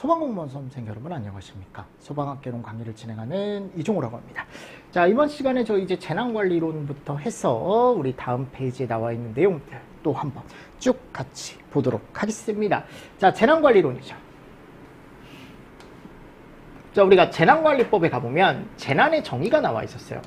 소방공무원 수험생 여러분 안녕하십니까. 소방학개론 강의를 진행하는 이종호라고 합니다. 자, 이번 시간에 저 이제 재난관리론부터 해서 우리 다음 페이지에 나와 있는 내용들 또 한번 쭉 같이 보도록 하겠습니다. 자, 재난관리론이죠. 자, 우리가 재난관리법에 가보면 재난의 정의가 나와 있었어요.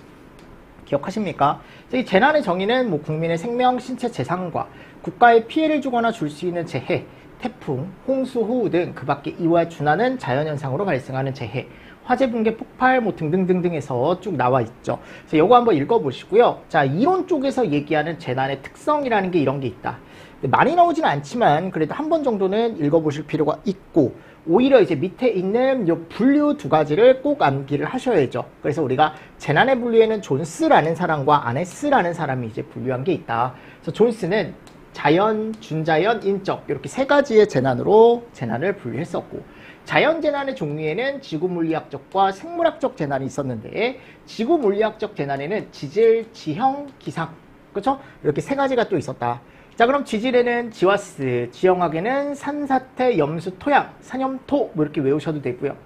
기억하십니까? 이 재난의 정의는 뭐 국민의 생명, 신체, 재산과 국가에 피해를 주거나 줄 수 있는 재해, 태풍, 홍수, 호우 등 그 밖에 이와 준하는 자연현상으로 발생하는 재해, 화재, 붕괴, 폭발 뭐 등등등등해서 쭉 나와 있죠. 그래서 이거 한번 읽어보시고요. 자, 이론 쪽에서 얘기하는 재난의 특성이라는 게 이런 게 있다. 많이 나오지는 않지만 그래도 한 번 정도는 읽어보실 필요가 있고, 오히려 이제 밑에 있는 요 분류 두 가지를 꼭 암기를 하셔야죠. 그래서 우리가 재난의 분류에는 존스라는 사람과 아네스라는 사람이 이제 분류한 게 있다. 그래서 존스는 자연, 준자연, 인적 이렇게 세 가지의 재난으로 재난을 분류했었고, 자연재난의 종류에는 지구물리학적과 생물학적 재난이 있었는데, 지구물리학적 재난에는 지질, 지형, 기상, 그렇죠? 이렇게 세 가지가 또 있었다. 자, 그럼 지질에는 지와스, 지형학에는 산사태, 염수, 토양, 산염토 뭐 이렇게 외우셔도 되고요.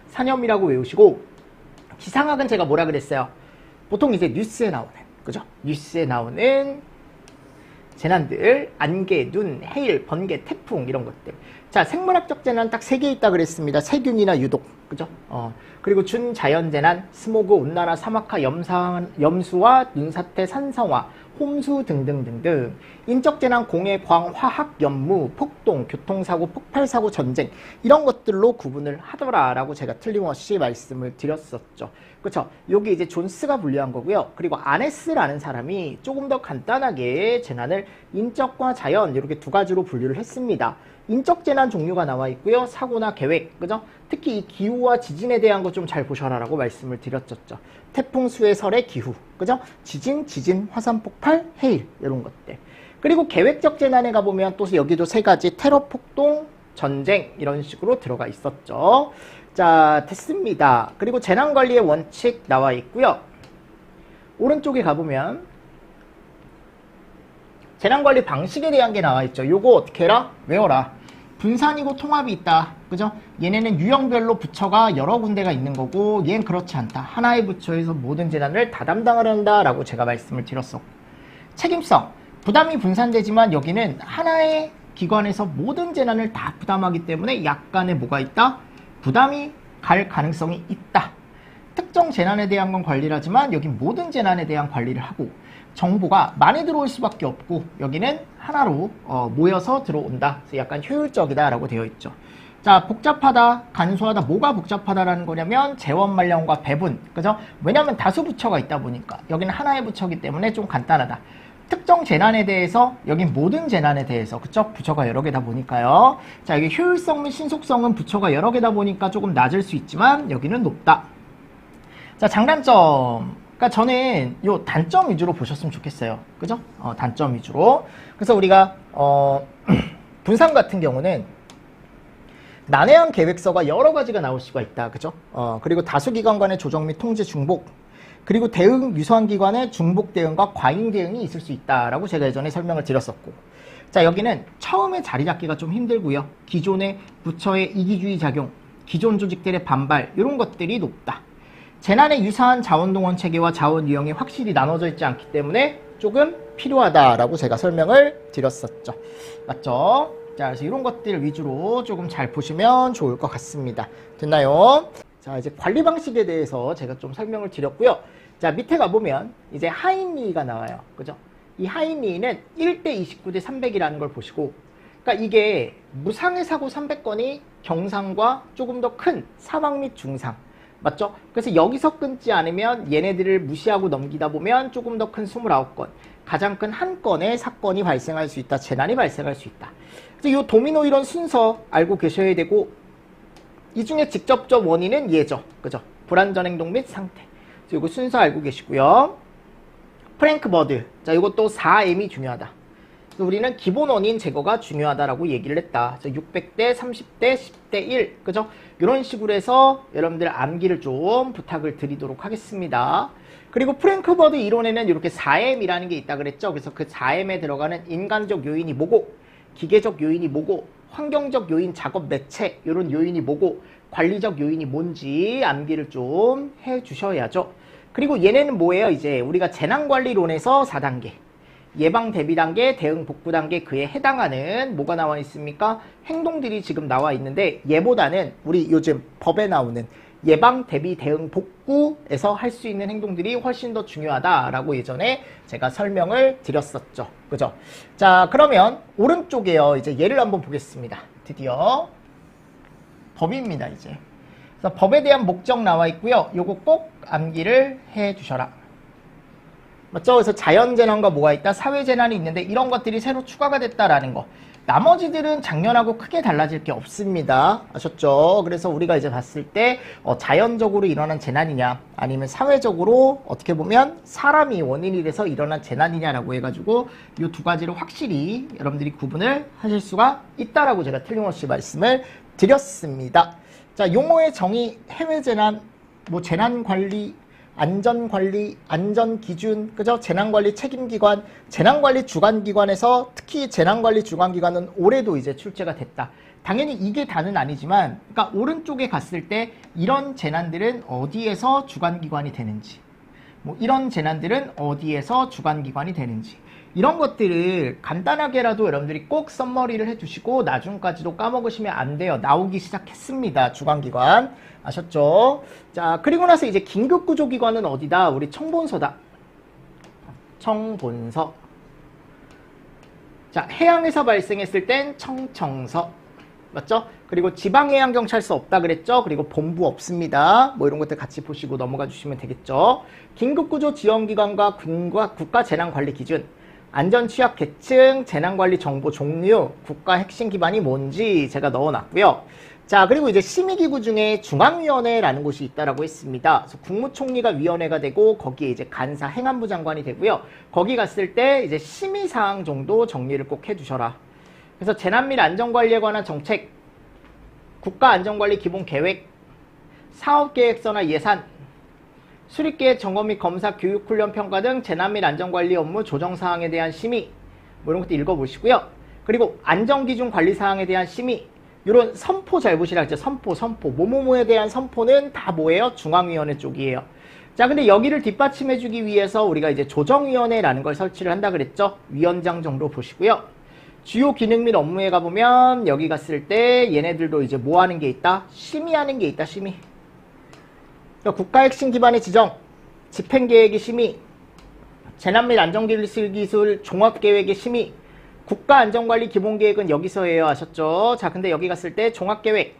산염이라고 외우시고, 기상학은 제가 뭐라 그랬어요? 보통 이제 뉴스에 나오는, 그죠? 뉴스에 나오는 재난들, 안개, 눈, 해일, 번개, 태풍 이런 것들. 자, 생물학적 재난 딱 3개 있다 그랬습니다. 세균이나 유독, 그죠? 그리고 준자연재난, 스모그, 온난화, 사막화, 염수와 눈사태, 산성화, 홍수 등등등등. 인적재난, 공해, 광, 화학, 연무, 폭동, 교통사고, 폭발사고, 전쟁 이런 것들로 구분을 하더라라고 제가 틀림없이 말씀을 드렸었죠. 그렇죠? 여기 이제 존스가 분류한 거고요. 그리고 아네스라는 사람이 조금 더 간단하게 재난을 인적과 자연 이렇게 두 가지로 분류를 했습니다. 인적 재난 종류가 나와 있고요. 사고나 계획, 그죠? 특히 이 기후와 지진에 대한 거 좀 잘 보셔라라고 말씀을 드렸었죠. 태풍, 수해, 설의 기후, 그죠? 지진, 화산 폭발, 해일 이런 것들. 그리고 계획적 재난에 가보면 또 여기도 세 가지 테러, 폭동, 전쟁 이런 식으로 들어가 있었죠. 자, 됐습니다. 그리고 재난관리의 원칙 나와 있고요. 오른쪽에 가보면 재난관리 방식에 대한 게 나와 있죠. 요거 어떻게 해라? 외워라. 분산이고 통합이 있다. 그죠? 얘네는 유형별로 부처가 여러 군데가 있는 거고, 얘는 그렇지 않다. 하나의 부처에서 모든 재난을 다 담당을 한다라고 제가 말씀을 드렸었고, 책임성. 부담이 분산되지만 여기는 하나의 기관에서 모든 재난을 다 부담하기 때문에 약간의 뭐가 있다? 부담이 갈 가능성이 있다. 특정 재난에 대한 건 관리를 하지만 여긴 모든 재난에 대한 관리를 하고, 정보가 많이 들어올 수밖에 없고 여기는 하나로 모여서 들어온다. 그래서 약간 효율적이다라고 되어 있죠. 자, 복잡하다, 간소하다. 뭐가 복잡하다라는 거냐면 재원 말령과 배분, 그죠? 왜냐하면 다수 부처가 있다 보니까 여기는 하나의 부처이기 때문에 좀 간단하다. 특정 재난에 대해서, 여긴 모든 재난에 대해서, 그쵸? 부처가 여러 개다 보니까요. 자, 여기 효율성 및 신속성은 부처가 여러 개다 보니까 조금 낮을 수 있지만 여기는 높다. 자, 장단점. 그러니까 저는 요 단점 위주로 보셨으면 좋겠어요. 그죠? 단점 위주로. 그래서 우리가 분산 같은 경우는 난해한 계획서가 여러 가지가 나올 수가 있다. 그죠? 그리고 다수 기관 간의 조정 및 통제 중복, 그리고 대응 유사한 기관의 중복 대응과 과잉 대응이 있을 수 있다라고 제가 예전에 설명을 드렸었고, 자, 여기는 처음에 자리 잡기가 좀 힘들고요. 기존의 부처의 이기주의 작용, 기존 조직들의 반발 이런 것들이 높다. 재난에 유사한 자원동원 체계와 자원 유형이 확실히 나눠져 있지 않기 때문에 조금 필요하다라고 제가 설명을 드렸었죠. 맞죠? 자, 그래서 이런 것들 위주로 조금 잘 보시면 좋을 것 같습니다. 됐나요? 자, 이제 관리 방식에 대해서 제가 좀 설명을 드렸고요. 자, 밑에 가보면 이제 하인리가 나와요. 그죠? 이 하인리는 1대 29대 300이라는 걸 보시고, 그러니까 이게 무상해 사고 300건이 경상과 조금 더 큰 사망 및 중상, 맞죠? 그래서 여기서 끊지 않으면 얘네들을 무시하고 넘기다 보면 조금 더 큰 29건, 가장 큰 한 건의 사건이 발생할 수 있다. 재난이 발생할 수 있다. 그래서 이 도미노 이론 순서 알고 계셔야 되고, 이 중에 직접적 원인은 얘죠. 그죠? 불안전 행동 및 상태. 그래서 이거 순서 알고 계시고요. 프랭크 버드. 자, 이것도 4M이 중요하다. 우리는 기본 원인 제거가 중요하다라고 얘기를 했다. 600대, 30대, 10대 1. 그죠? 이런 식으로 해서 여러분들 암기를 좀 부탁을 드리도록 하겠습니다. 그리고 프랭크 버드 이론에는 이렇게 4M이라는 게 있다 그랬죠? 그래서 그 4M에 들어가는 인간적 요인이 뭐고, 기계적 요인이 뭐고, 환경적 요인, 작업 매체 이런 요인이 뭐고 관리적 요인이 뭔지 암기를 좀 해주셔야죠. 그리고 얘네는 뭐예요? 이제 우리가 재난관리론에서 4단계 예방 대비 단계, 대응 복구 단계 그에 해당하는 뭐가 나와 있습니까? 행동들이 지금 나와 있는데 얘보다는 우리 요즘 법에 나오는 예방 대비 대응 복구에서 할 수 있는 행동들이 훨씬 더 중요하다라고 예전에 제가 설명을 드렸었죠. 그죠? 자, 그러면 오른쪽에요. 이제 얘를 한번 보겠습니다. 드디어 법입니다, 이제. 그래서 법에 대한 목적 나와 있고요. 요거 꼭 암기를 해 두셔라. 맞죠? 그래서 자연재난과 뭐가 있다? 사회재난이 있는데 이런 것들이 새로 추가가 됐다라는 거. 나머지들은 작년하고 크게 달라질 게 없습니다. 아셨죠? 그래서 우리가 이제 봤을 때 자연적으로 일어난 재난이냐 아니면 사회적으로 어떻게 보면 사람이 원인이 돼서 일어난 재난이냐라고 해가지고 이 두 가지를 확실히 여러분들이 구분을 하실 수가 있다라고 제가 틀림없이 말씀을 드렸습니다. 자, 용어의 정의, 해외재난, 뭐 재난관리, 안전관리, 안전기준, 그죠? 재난관리 책임기관, 재난관리 주관기관에서 특히 재난관리 주관기관은 올해도 이제 출제가 됐다. 당연히 이게 다는 아니지만, 그러니까 오른쪽에 갔을 때 이런 재난들은 어디에서 주관기관이 되는지, 뭐 이런 재난들은 어디에서 주관기관이 되는지, 이런 것들을 간단하게라도 여러분들이 꼭 썸머리를 해주시고 나중까지도 까먹으시면 안 돼요. 나오기 시작했습니다. 주관기관. 아셨죠? 자, 그리고 나서 이제 긴급구조기관은 어디다? 우리 청본서다. 청본서. 자, 해양에서 발생했을 땐 청청서. 맞죠? 그리고 지방해양경찰서 없다 그랬죠? 그리고 본부 없습니다. 뭐 이런 것들 같이 보시고 넘어가 주시면 되겠죠? 긴급구조 지원기관과 국가재난관리기준, 안전취약계층, 재난관리 정보 종류, 국가 핵심 기반이 뭔지 제가 넣어놨고요. 자, 그리고 이제 심의기구 중에 중앙위원회라는 곳이 있다라고 했습니다. 그래서 국무총리가 위원회가 되고 거기에 이제 간사 행안부 장관이 되고요. 거기 갔을 때 이제 심의사항 정도 정리를 꼭 해주셔라. 그래서 재난 및 안전관리에 관한 정책, 국가안전관리 기본계획, 사업계획서나 예산, 수립계획 점검 및 검사, 교육, 훈련, 평가 등 재난 및 안전관리 업무 조정사항에 대한 심의, 뭐 이런 것도 읽어보시고요. 그리고 안전기준 관리사항에 대한 심의, 이런 선포 잘 보시라 했죠. 선포. 뭐뭐뭐에 대한 선포는 다 뭐예요? 중앙위원회 쪽이에요. 자, 근데 여기를 뒷받침해주기 위해서 우리가 이제 조정위원회라는 걸 설치를 한다 그랬죠. 위원장 정도 보시고요. 주요 기능 및 업무에 가보면 여기 갔을 때 얘네들도 이제 뭐 하는 게 있다? 심의하는 게 있다, 심의. 그러니까 국가 핵심 기반의 지정, 집행계획의 심의, 재난 및 안전기술 종합계획의 심의, 국가안전관리 기본계획은 여기서 해요. 아셨죠? 자, 근데 여기 갔을 때 종합계획,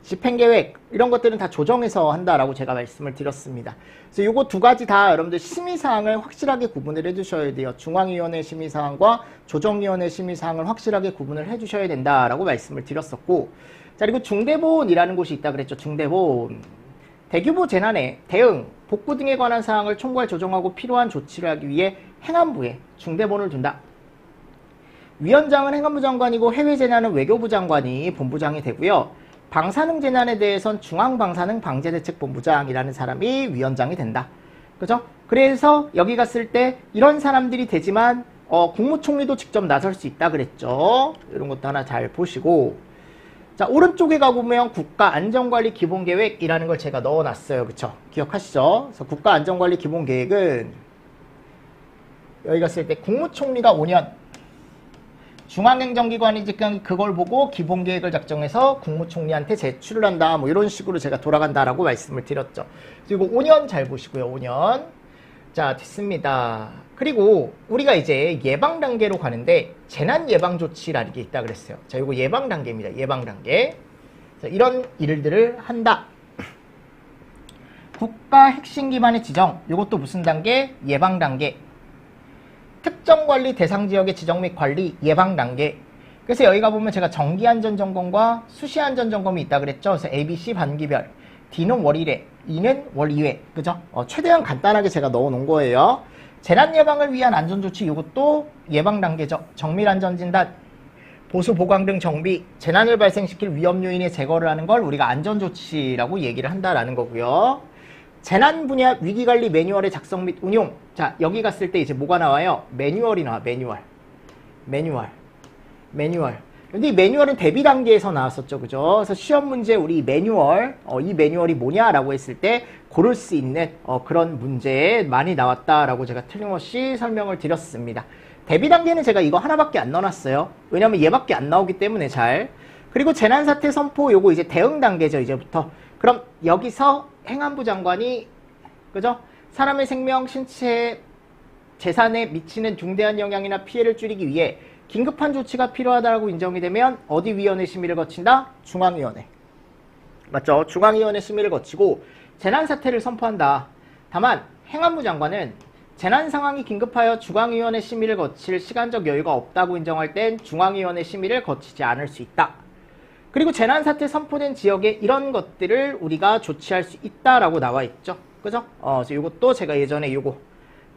집행계획 이런 것들은 다 조정해서 한다라고 제가 말씀을 드렸습니다. 그래서 요거 두 가지 다 여러분들 심의사항을 확실하게 구분을 해주셔야 돼요. 중앙위원회 심의사항과 조정위원회 심의사항을 확실하게 구분을 해주셔야 된다라고 말씀을 드렸었고, 자, 그리고 중대본이라는 곳이 있다 그랬죠. 중대본. 대규모 재난에 대응, 복구 등에 관한 사항을 총괄 조정하고 필요한 조치를 하기 위해 행안부에 중대본을 둔다. 위원장은 행안부 장관이고 해외재난은 외교부 장관이 본부장이 되고요. 방사능 재난에 대해선 중앙방사능 방재대책본부장이라는 사람이 위원장이 된다. 그죠? 그래서 여기 갔을 때 이런 사람들이 되지만 국무총리도 직접 나설 수 있다 그랬죠. 이런 것도 하나 잘 보시고, 자, 오른쪽에 가보면 국가안전관리 기본계획이라는 걸 제가 넣어놨어요. 그쵸? 기억하시죠? 그래서 국가안전관리 기본계획은 여기 갔을 때 국무총리가 5년, 중앙행정기관이 지금 그걸 보고 기본계획을 작성해서 국무총리한테 제출을 한다. 뭐 이런 식으로 제가 돌아간다라고 말씀을 드렸죠. 그리고 5년 잘 보시고요. 5년. 자, 됐습니다. 그리고 우리가 이제 예방 단계로 가는데 재난 예방 조치라는 게 있다 그랬어요. 자, 이거 예방 단계입니다. 예방 단계. 이런 일들을 한다. 국가 핵심 기반의 지정. 이것도 무슨 단계? 예방 단계. 특정 관리 대상 지역의 지정 및 관리 예방 단계. 그래서 여기가 보면 제가 정기 안전 점검과 수시 안전 점검이 있다 그랬죠. 그래서 A, B, C 반기별. D는 월 1회, E는 월 2회. 그죠? 최대한 간단하게 제가 넣어 놓은 거예요. 재난 예방을 위한 안전 조치 이것도 예방 단계죠. 정밀 안전 진단, 보수 보강 등 정비, 재난을 발생시킬 위험 요인의 제거를 하는 걸 우리가 안전 조치라고 얘기를 한다라는 거고요. 재난 분야 위기관리 매뉴얼의 작성 및 운용. 자, 여기 갔을 때 이제 뭐가 나와요? 매뉴얼이 나와. 매뉴얼. 근데 이 매뉴얼은 대비 단계에서 나왔었죠. 그죠? 그래서 시험 문제 우리 이 매뉴얼이 뭐냐라고 했을 때 고를 수 있는 그런 문제에 많이 나왔다라고 제가 틀림없이 설명을 드렸습니다. 대비 단계는 제가 이거 하나밖에 안 넣어놨어요. 왜냐면 얘밖에 안 나오기 때문에 잘. 그리고 재난사태 선포 요거 이제 대응 단계죠. 이제부터. 그럼 여기서 행안부 장관이 그죠? 사람의 생명, 신체, 재산에 미치는 중대한 영향이나 피해를 줄이기 위해 긴급한 조치가 필요하다고 인정이 되면 어디 위원회 심의를 거친다? 중앙위원회. 맞죠? 중앙위원회 심의를 거치고 재난사태를 선포한다. 다만 행안부 장관은 재난 상황이 긴급하여 중앙위원회 심의를 거칠 시간적 여유가 없다고 인정할 땐 중앙위원회 심의를 거치지 않을 수 있다. 그리고 재난사태 선포된 지역에 이런 것들을 우리가 조치할 수 있다라고 나와 있죠. 그죠? 그래서 이것도 제가 예전에 요거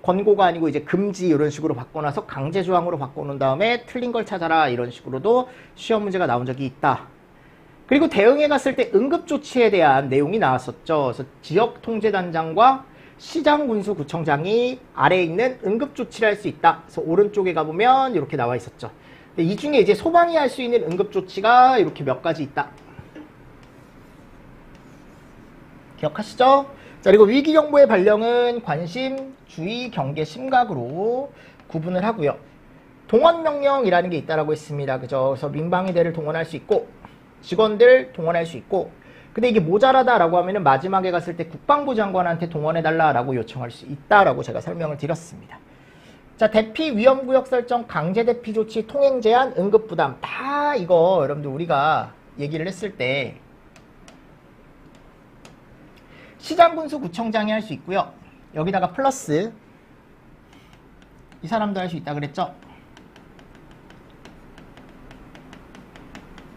권고가 아니고 이제 금지 이런 식으로 바꿔놔서 강제 조항으로 바꿔놓은 다음에 틀린 걸 찾아라 이런 식으로도 시험 문제가 나온 적이 있다. 그리고 대응에 갔을 때 응급조치에 대한 내용이 나왔었죠. 그래서 지역통제단장과 시장군수구청장이 아래에 있는 응급조치를 할 수 있다. 그래서 오른쪽에 가보면 이렇게 나와 있었죠. 이 중에 이제 소방이 할 수 있는 응급조치가 이렇게 몇 가지 있다. 기억하시죠? 자, 그리고 위기경보의 발령은 관심, 주의, 경계, 심각으로 구분을 하고요. 동원명령이라는 게 있다라고 했습니다. 그죠? 그래서 민방위대를 동원할 수 있고, 직원들 동원할 수 있고, 근데 이게 모자라다라고 하면은 마지막에 갔을 때 국방부 장관한테 동원해달라라고 요청할 수 있다라고 제가 설명을 드렸습니다. 자, 대피 위험구역 설정, 강제 대피 조치, 통행 제한, 응급 부담. 다 이거 여러분들 우리가 얘기를 했을 때 시장군수구청장이 할 수 있고요. 여기다가 플러스 이 사람도 할 수 있다 그랬죠?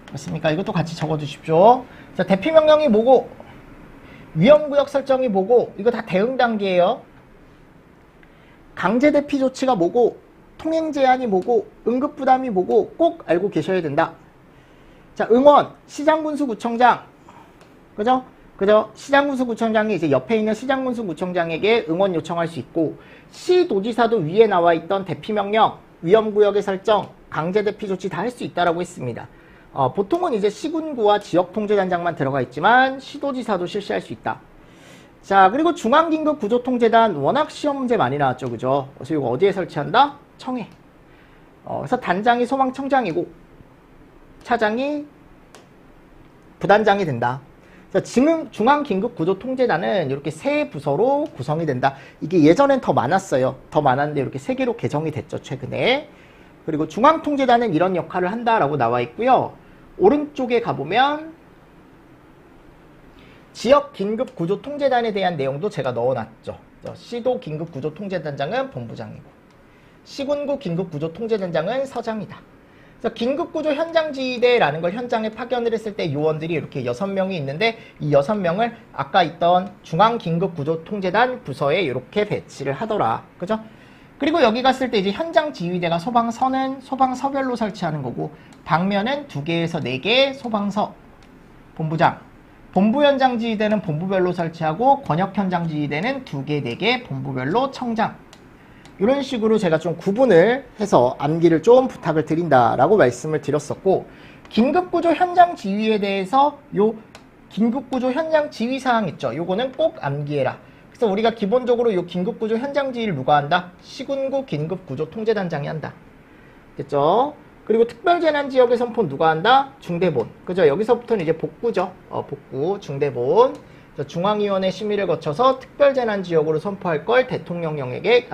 그렇습니까? 이것도 같이 적어주십시오. 자, 대피명령이 뭐고 위험구역 설정이 뭐고 이거 다 대응 단계예요. 강제 대피 조치가 뭐고 통행 제한이 뭐고 응급부담이 뭐고 꼭 알고 계셔야 된다. 자, 응원 시장군수구청장 그죠? 시장군수구청장이 이제 옆에 있는 시장군수구청장에게 응원 요청할 수 있고 시도지사도 위에 나와 있던 대피명령, 위험구역의 설정, 강제대피 조치 다 할 수 있다라고 했습니다. 보통은 이제 시군구와 지역통제단장만 들어가 있지만 시도지사도 실시할 수 있다. 자, 그리고 중앙긴급구조통제단 워낙 시험 문제 많이 나왔죠. 그죠? 그래서 이거 어디에 설치한다? 청해. 그래서 단장이 소방청장이고 차장이 부단장이 된다. 중앙긴급구조통제단은 이렇게 세 부서로 구성이 된다. 이게 예전엔 더 많았어요. 더 많았는데 이렇게 세 개로 개정이 됐죠, 최근에. 그리고 중앙통제단은 이런 역할을 한다라고 나와 있고요. 오른쪽에 가보면 지역긴급구조통제단에 대한 내용도 제가 넣어놨죠. 시도 긴급구조통제단장은 본부장이고 시군구 긴급구조통제단장은 서장이다. 그래서 긴급구조 현장지휘대라는 걸 현장에 파견을 했을 때 요원들이 이렇게 6명이 있는데 이 6명을 아까 있던 중앙긴급구조통제단 부서에 이렇게 배치를 하더라. 그죠? 그리고 여기 갔을 때 이제 현장지휘대가 소방서는 소방서별로 설치하는 거고 방면은 2개에서 4개 소방서 본부장 본부현장지휘대는 본부별로 설치하고 권역현장지휘대는 2개, 4개 본부별로 청장 이런 식으로 제가 좀 구분을 해서 암기를 좀 부탁을 드린다라고 말씀을 드렸었고 긴급구조 현장 지휘에 대해서 요 긴급구조 현장 지휘 사항 있죠. 요거는 꼭 암기해라. 그래서 우리가 기본적으로 요 긴급구조 현장 지휘를 누가 한다? 시군구 긴급구조 통제단장이 한다. 됐죠? 그리고 특별재난지역의 선포 누가 한다? 중대본. 그죠? 여기서부터는 이제 복구죠. 복구, 중대본. 중앙위원회 심의를 거쳐서 특별재난지역으로 선포할 걸 대통령에게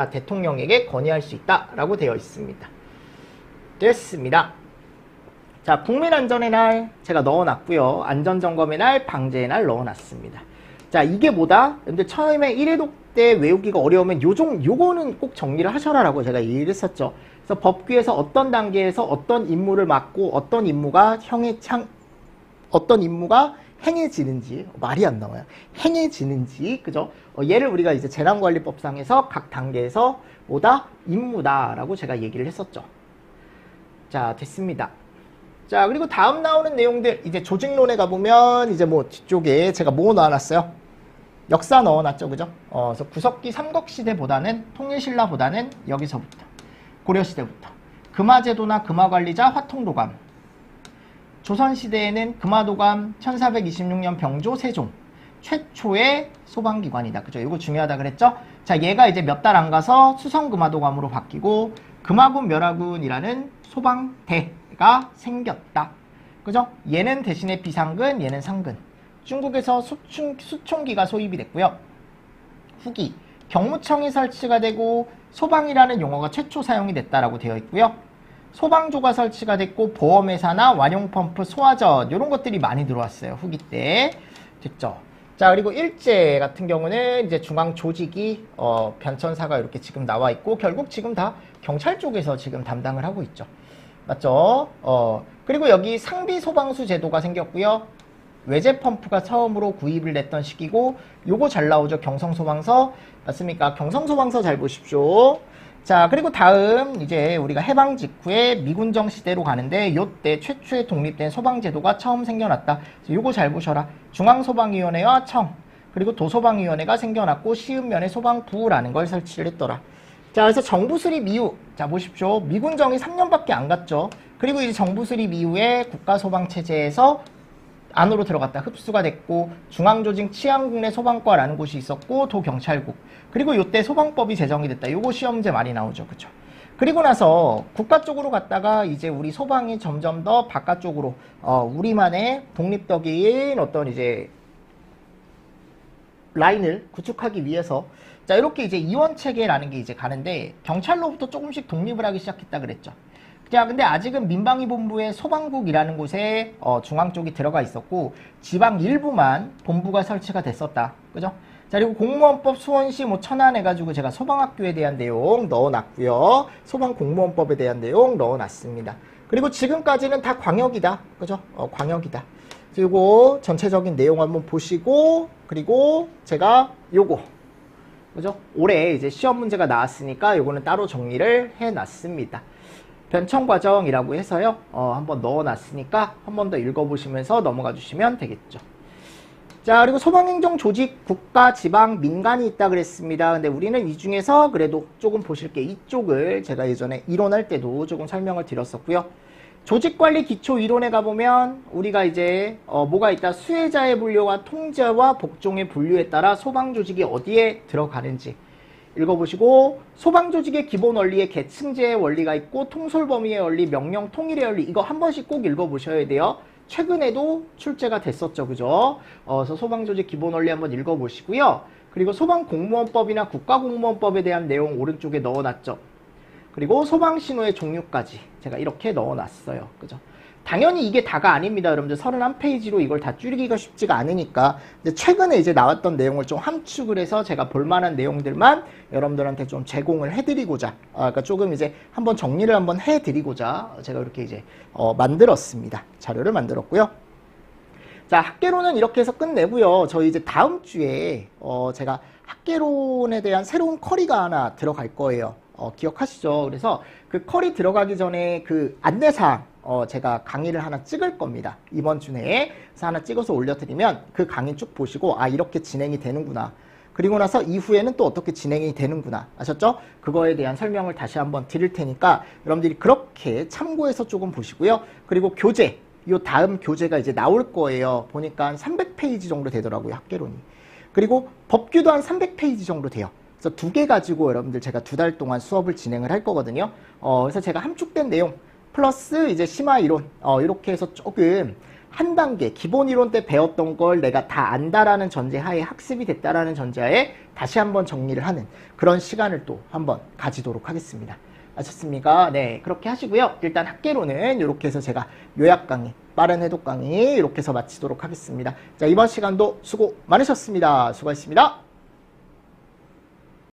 건의할 수 있다라고 되어 있습니다. 됐습니다. 자, 국민안전의 날 제가 넣어놨고요. 안전점검의 날, 방제의 날 넣어놨습니다. 자, 이게 뭐다? 여러분들 처음에 1회독 때 외우기가 어려우면 요거는 꼭 정리를 하셔라라고 제가 얘기를 했었죠. 그래서 법규에서 어떤 단계에서 어떤 임무를 맡고 어떤 임무가 행해지는지 말이 안 나와요. 행해지는지 그죠? 얘를 우리가 이제 재난관리법상에서 각 단계에서 뭐다? 임무다라고 제가 얘기를 했었죠. 자, 됐습니다. 자, 그리고 다음 나오는 내용들 이제 조직론에 가보면 이제 뭐 뒤쪽에 제가 뭐 넣어놨어요? 역사 넣어놨죠, 그죠? 그래서 구석기 삼국시대보다는 통일신라보다는 여기서부터 고려시대부터 금화제도나 금화관리자 화통도감 조선시대에는 금화도감 1426년 병조 세종 최초의 소방기관이다. 그죠? 이거 중요하다 그랬죠? 자, 얘가 이제 몇 달 안 가서 수성금화도감으로 바뀌고 금화군 멸화군이라는 소방대가 생겼다. 그죠? 얘는 대신에 비상근, 얘는 상근. 중국에서 수총기가 소입이 됐고요. 후기 경무청이 설치가 되고 소방이라는 용어가 최초 사용이 됐다라고 되어 있고요. 소방조가 설치가 됐고 보험회사나 완용펌프, 소화전 이런 것들이 많이 들어왔어요. 후기 때. 됐죠? 자, 그리고 일제 같은 경우는 이제 중앙 조직이 변천사가 이렇게 지금 나와 있고 결국 지금 다 경찰 쪽에서 지금 담당을 하고 있죠. 맞죠? 그리고 여기 상비 소방수 제도가 생겼고요. 외제 펌프가 처음으로 구입을 됐던 시기고 요거 잘 나오죠. 경성소방서 맞습니까? 경성소방서 잘 보십시오. 자, 그리고 다음 이제 우리가 해방 직후에 미군정 시대로 가는데 요때 최초의 독립된 소방제도가 처음 생겨났다. 요거 잘 보셔라. 중앙소방위원회와 청 그리고 도소방위원회가 생겨났고 시읍면에 소방부라는 걸 설치를 했더라. 자, 그래서 정부 수립 이후 자 보십시오. 미군정이 3년밖에 안 갔죠. 그리고 이제 정부 수립 이후에 국가소방체제에서 안으로 들어갔다. 흡수가 됐고 중앙조직 치안국내 소방과라는 곳이 있었고 도경찰국 그리고 요때 소방법이 제정이 됐다. 요거 시험 문제 많이 나오죠. 그쵸? 그리고 나서 국가 쪽으로 갔다가 이제 우리 소방이 점점 더 바깥쪽으로 우리만의 독립적인 어떤 이제 라인을 구축하기 위해서 자 이렇게 이제 이원체계라는 게 이제 가는데 경찰로부터 조금씩 독립을 하기 시작했다 그랬죠. 자, 근데 아직은 민방위본부의 소방국이라는 곳에 중앙 쪽이 들어가 있었고 지방 일부만 본부가 설치가 됐었다. 그죠? 자, 그리고 공무원법 수원시 뭐 천안 해가지고 제가 소방학교에 대한 내용 넣어놨고요. 소방공무원법에 대한 내용 넣어놨습니다. 그리고 지금까지는 다 광역이다. 그죠? 광역이다. 그리고 전체적인 내용 한번 보시고 그리고 제가 요거 그죠? 올해 이제 시험 문제가 나왔으니까 요거는 따로 정리를 해놨습니다. 변청과정이라고 해서요. 한번 넣어놨으니까 한 번 더 읽어보시면서 넘어가 주시면 되겠죠. 자, 그리고 소방행정 조직, 국가, 지방, 민간이 있다 그랬습니다. 근데 우리는 이 중에서 그래도 조금 보실 게 이쪽을 제가 예전에 이론할 때도 조금 설명을 드렸었고요. 조직관리 기초 이론에 가보면 우리가 이제 뭐가 있다. 수혜자의 분류와 통제와 복종의 분류에 따라 소방조직이 어디에 들어가는지 읽어보시고 소방조직의 기본 원리에 계층제의 원리가 있고 통솔범위의 원리, 명령 통일의 원리 이거 한 번씩 꼭 읽어보셔야 돼요. 최근에도 출제가 됐었죠. 그죠? 그래서 소방조직 기본 원리 한번 읽어보시고요. 그리고 소방공무원법이나 국가공무원법에 대한 내용 오른쪽에 넣어놨죠. 그리고 소방신호의 종류까지 제가 이렇게 넣어놨어요. 그죠? 당연히 이게 다가 아닙니다. 여러분들 31페이지로 이걸 다 줄이기가 쉽지가 않으니까 근데 최근에 이제 나왔던 내용을 좀 함축을 해서 제가 볼만한 내용들만 여러분들한테 좀 제공을 해드리고자 그러니까 조금 이제 한번 정리를 한번 해드리고자 제가 이렇게 이제 만들었습니다. 자료를 만들었고요. 자, 학개론은 이렇게 해서 끝내고요. 저희 이제 다음 주에 제가 학개론에 대한 새로운 커리가 하나 들어갈 거예요. 기억하시죠? 그래서 그 커리 들어가기 전에 그 안내사항 제가 강의를 하나 찍을 겁니다. 이번 주 내에. 그래서 하나 찍어서 올려드리면 그 강의 쭉 보시고 아 이렇게 진행이 되는구나. 그리고 나서 이후에는 또 어떻게 진행이 되는구나. 아셨죠? 그거에 대한 설명을 다시 한번 드릴 테니까 여러분들이 그렇게 참고해서 조금 보시고요. 그리고 교재. 요 다음 교재가 이제 나올 거예요. 보니까 한 300페이지 정도 되더라고요. 학개론이. 그리고 법규도 한 300페이지 정도 돼요. 그래서 두 개 가지고 여러분들 제가 2달 동안 수업을 진행을 할 거거든요. 그래서 제가 함축된 내용 플러스 이제 심화 이론 이렇게 해서 조금 한 단계 기본 이론 때 배웠던 걸 내가 다 안다라는 전제하에 학습이 됐다라는 전제하에 다시 한번 정리를 하는 그런 시간을 또 한번 가지도록 하겠습니다. 아셨습니까? 네, 그렇게 하시고요. 일단 학개론은 이렇게 해서 제가 요약 강의, 빠른 해독 강의 이렇게 해서 마치도록 하겠습니다. 자, 이번 시간도 수고 많으셨습니다. 수고하셨습니다.